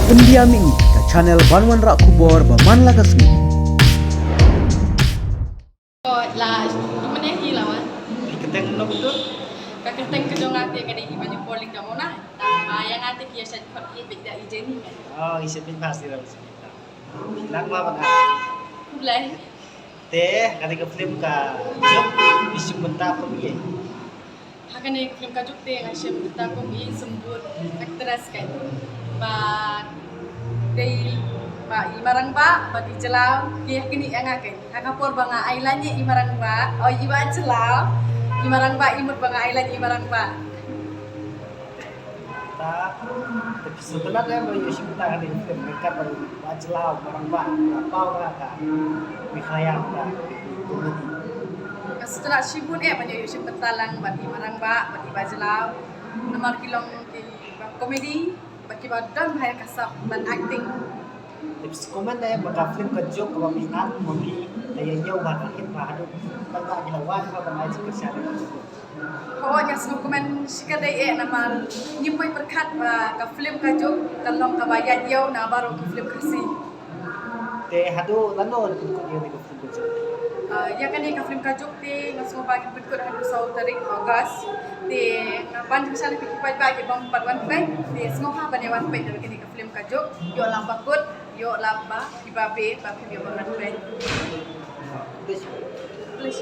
Pendiami ke channel Banwan Rak Kubor Baman Lagasmi. Lah, gimana ya hilawan? Ikateng no betul. Kaketeng kedong ati yang ada banyak polling kamu nah. Yang ati kia saya pakai beda izin kan. Oh, isipin pasti dalam sekitar. Bilang mah benar. Mulai. Teh, ketika film ka job isu benda pemiye. Hakan ni film kajuk teh ngasih kita ko mi sembut aktris kan. Ba day ba imarang ba bagi celau kia kini yang akan. Hakapor banga ailannya imarang ba. Oh iba celau. Imarang ba imut banga ailan imarang ba. Tapi sebenarnya mau isu kita kan ini film mereka baru bacelau barang bah lapau mereka. Mikhayam dah komedi. Setelah sibun banyak yusuf bentalang bagi marang ba bagi bajelau nomor kilong di komedi bagi badan bahaya kasap ban acting. Tapi komen dah baka film ka job ka minat mami daya jauh bah akhir bah aduh bangga jelawan bah bangga jika syari. Kawannya semua komen sikadai nama nyimpai berkat ka film kajuk talong kabayat yau na baru ki film kasih. Teh hadu lanon ikut dia nego film ka job. Ya kan ka film kajuk ti ngasmo bagi berikut hadu sau tarik August ti ngapan misalnya pikir bagi bang 4 pai ti semua ha banewan pai dari ka film kajuk yo lamba kut yo lamba ibabe ba film yo 1 pai. Please. Please.